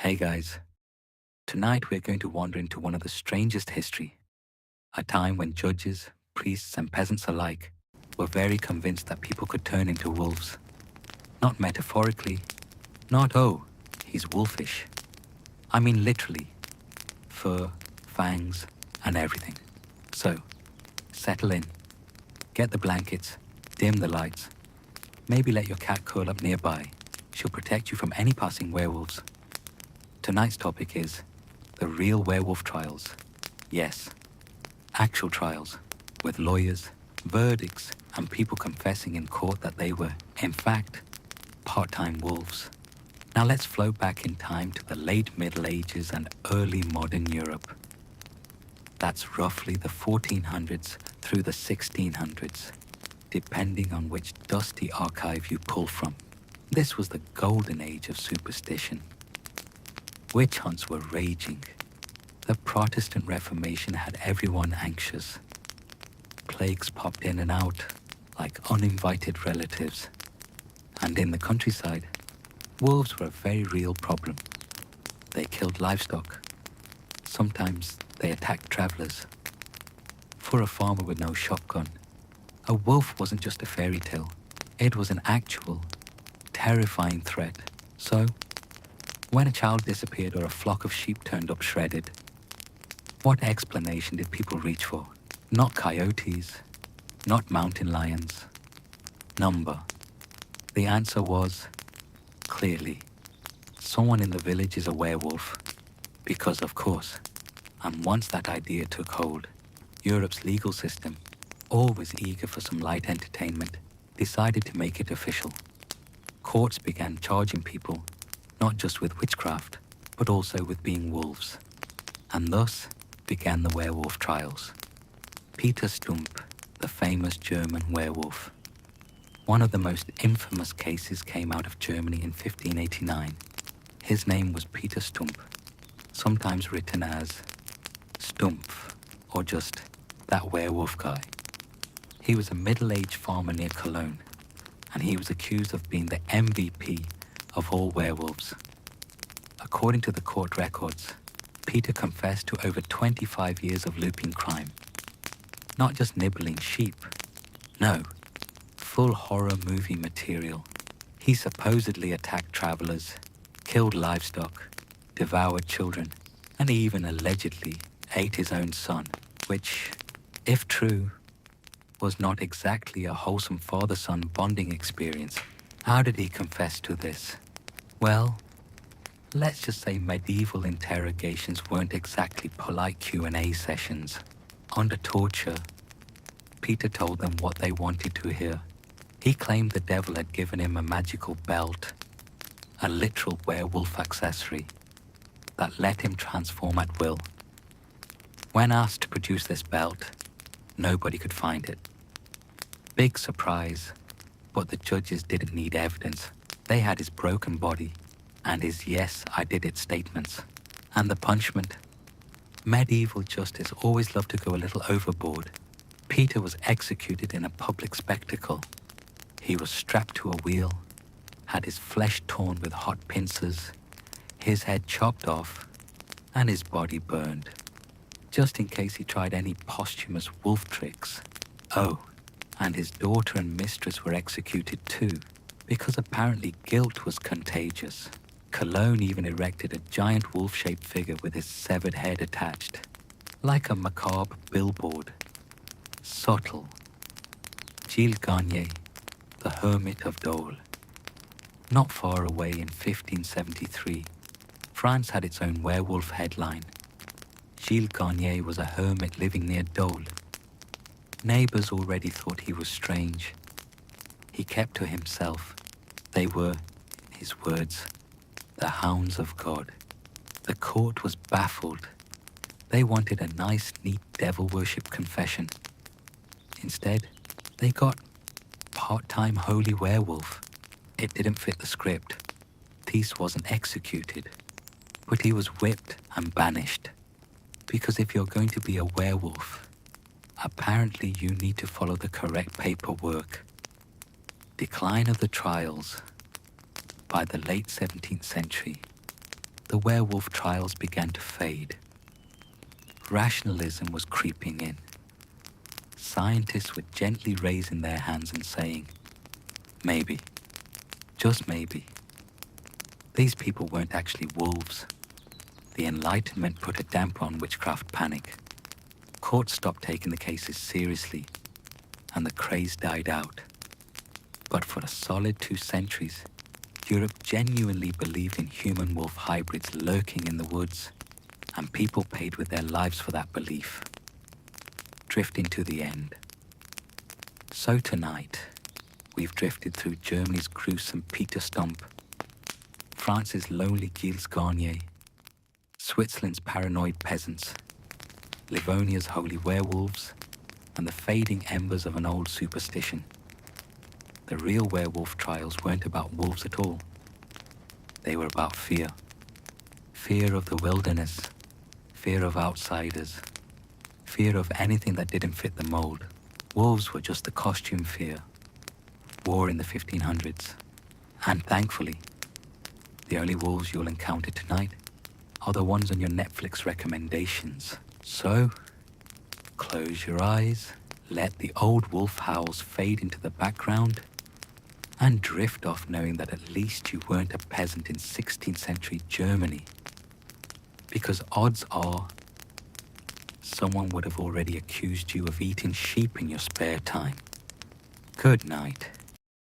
Hey guys, tonight we're going to wander into one of the strangest history, a time when judges, priests, and peasants alike were very convinced that people could turn into wolves. Not metaphorically, not he's wolfish. I mean literally, fur, fangs, and everything. So, settle in, get the blankets, dim the lights, maybe let your cat curl up nearby. She'll protect you from any passing werewolves. Tonight's topic is the real werewolf trials. Yes, actual trials with lawyers, verdicts, and people confessing in court that they were, in fact, part-time wolves. Now let's float back in time to the late Middle Ages and early modern Europe. That's roughly the 1400s through the 1600s, depending on which dusty archive you pull from. This was the golden age of superstition. Witch hunts were raging. The Protestant Reformation had everyone anxious. Plagues popped in and out like uninvited relatives. And in the countryside, wolves were a very real problem. They killed livestock. Sometimes they attacked travelers. For a farmer with no shotgun, a wolf wasn't just a fairy tale. It was an actual, terrifying threat. So, when a child disappeared or a flock of sheep turned up shredded, what explanation did people reach for? Not coyotes, not mountain lions. Number. The answer was, clearly, someone in the village is a werewolf. Because of course, and once that idea took hold, Europe's legal system, always eager for some light entertainment, decided to make it official. Courts began charging people not just with witchcraft, but also with being wolves. And thus began the werewolf trials. Peter Stump, the famous German werewolf. One of the most infamous cases came out of Germany in 1589. His name was Peter Stump, sometimes written as Stumpf, or just that werewolf guy. He was a middle-aged farmer near Cologne, and he was accused of being the MVP of all werewolves. According to the court records, Peter confessed to over 25 years of looping crime. Not just nibbling sheep. No, full horror movie material. He supposedly attacked travelers, killed livestock, devoured children, and even allegedly ate his own son, which, if true, was not exactly a wholesome father-son bonding experience. How did he confess to this? Well, let's just say medieval interrogations weren't exactly polite Q&A sessions. Under torture, Peter told them what they wanted to hear. He claimed the devil had given him a magical belt, a literal werewolf accessory, that let him transform at will. When asked to produce this belt, nobody could find it. Big surprise, but the judges didn't need evidence. They had his broken body and his "yes, I did it" statements. And the punishment? Medieval justice always loved to go a little overboard. Peter was executed in a public spectacle. He was strapped to a wheel, had his flesh torn with hot pincers, his head chopped off, and his body burned, just in case he tried any posthumous wolf tricks. Oh, and his daughter and mistress were executed too, because apparently guilt was contagious. Cologne even erected a giant wolf-shaped figure with his severed head attached, like a macabre billboard. Subtle. Gilles Garnier, the Hermit of Dole. Not far away in 1573, France had its own werewolf headline. Gilles Garnier was a hermit living near Dole. Neighbors already thought he was strange. He kept to himself. They were, his words, the hounds of God. The court was baffled. They wanted a nice, neat devil worship confession. Instead, they got part-time holy werewolf. It didn't fit the script. Thies wasn't executed, but he was whipped and banished. Because if you're going to be a werewolf, apparently you need to follow the correct paperwork. Decline of the trials. By the late 17th century, the werewolf trials began to fade. Rationalism was creeping in. Scientists were gently raising their hands and saying, maybe, just maybe, these people weren't actually wolves. The Enlightenment put a damper on witchcraft panic. Courts stopped taking the cases seriously, and the craze died out. But for a solid 2 centuries, Europe genuinely believed in human-wolf hybrids lurking in the woods, and people paid with their lives for that belief, drifting to the end. So tonight, we've drifted through Germany's gruesome Peter Stump, France's lonely Gilles Garnier, Switzerland's paranoid peasants, Livonia's holy werewolves, and the fading embers of an old superstition. The real werewolf trials weren't about wolves at all. They were about fear. Fear of the wilderness, fear of outsiders, fear of anything that didn't fit the mold. Wolves were just the costume fear. War in the 1500s. And thankfully, the only wolves you'll encounter tonight are the ones on your Netflix recommendations. So, close your eyes, let the old wolf howls fade into the background, and drift off knowing that at least you weren't a peasant in 16th century Germany. Because odds are, someone would have already accused you of eating sheep in your spare time. Good night.